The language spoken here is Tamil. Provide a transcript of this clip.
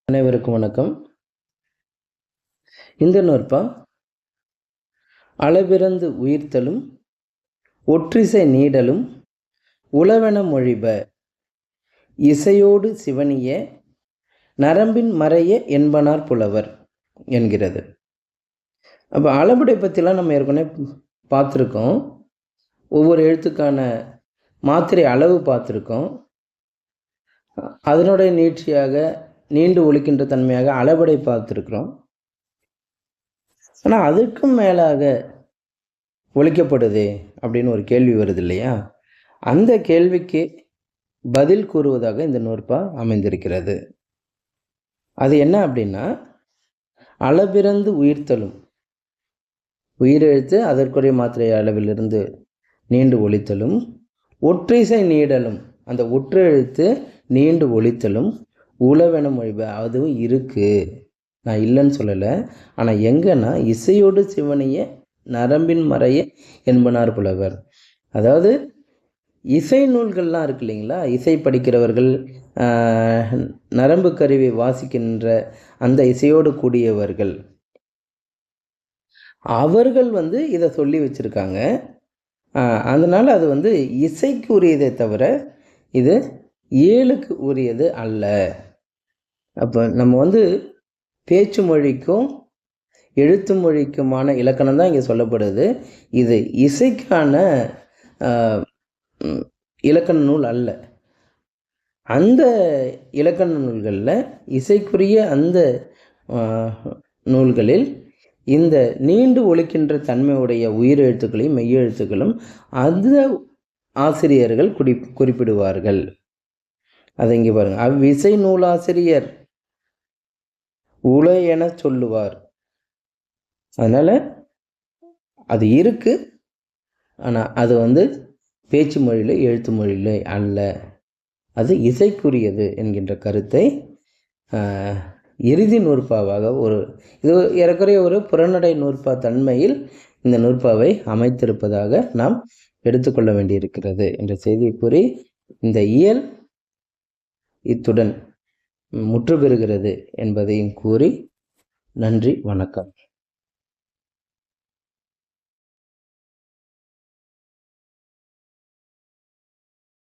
அனைவருக்கும் வணக்கம். இந்த நூற்பா அளபிறந்து உயிர்த்தலும் ஒற்றிசை நீடலும் உளவென மொழிப இசையோடு சிவனிய நரம்பின் மறைய என்பனார் புலவர் என்கிறது. அப்போ அளபடை பற்றிலாம் நம்ம ஏற்கனவே பார்த்துருக்கோம். ஒவ்வொரு எழுத்துக்கான மாத்திரை அளவு பார்த்துருக்கோம். அதனுடைய நீட்சியாக நீண்டு ஒலிக்கின்ற தன்மையாக அளபடை பார்த்துருக்குறோம். ஆனால் அதுக்கும் மேலாக ஒலிக்கப்படுதே அப்படின்னு ஒரு கேள்வி வருது இல்லையா? அந்த கேள்விக்கு பதில் கூறுவதாக இந்த நூற்பா அமைந்திருக்கிறது. அது என்ன அப்படின்னா, அளபிறந்து உயிர்த்தலும், உயிரெழுத்து அதற்குரிய மாத்திரை அளவிலிருந்து நீண்டு ஒலித்தலும், ஒற்றிசை நீடலும், அந்த ஒற்றெழுத்து நீண்டு ஒலித்தலும், உளவென மொழிப அதுவும் இருக்குது, நான் இல்லைன்னு சொல்லலை. ஆனால் எங்கன்னா இசையோடு சிவனைய நரம்பின் மறைய என்பனார் புலவர். அதாவது இசை நூல்கள்லாம் இருக்கு இல்லைங்களா? இசை படிக்கிறவர்கள், நரம்பு கருவி வாசிக்கின்ற அந்த இசையோடு கூடியவர்கள், அவர்கள் இதை சொல்லி வச்சுருக்காங்க. அதனால் அது இசைக்கு உரியதே தவிர இது ஏழுக்கு உரியது அல்ல. அப்போ நம்ம பேச்சு மொழிக்கும் எழுத்து மொழிக்குமான இலக்கணம் தான் இங்கே சொல்லப்படுது. இது இசைக்கான இலக்கண நூல் அல்ல. அந்த இலக்கண நூல்களில், இசைக்குரிய அந்த நூல்களில் இந்த நீண்டு ஒலிக்கின்ற தன்மையுடைய உயிரெழுத்துக்களையும் மெய்யெழுத்துக்களும் அந்த ஆசிரியர்கள் குறிப்பிடுவார்கள். அதை இங்கே பாருங்கள். அவ்விசை நூலாசிரியர் உள என சொல்லுவார். அதனால் அது இருக்குது, ஆனால் அது பேச்சு மொழியில் எழுத்து மொழியில் அல்ல, அது இசைக்குரியது என்கின்ற கருத்தை இறுதி நூற்பாவாக இது ஏறக்குறைய ஒரு புறநடை நூற்பா தன்மையில் இந்த நூற்பாவை அமைத்திருப்பதாக நாம் எடுத்துக்கொள்ள வேண்டியிருக்கிறது என்ற செய்தியை கூறி இந்த இயல் இத்துடன் முற்று பெறுகிறது என்பதையும் கூறி நன்றி, வணக்கம்.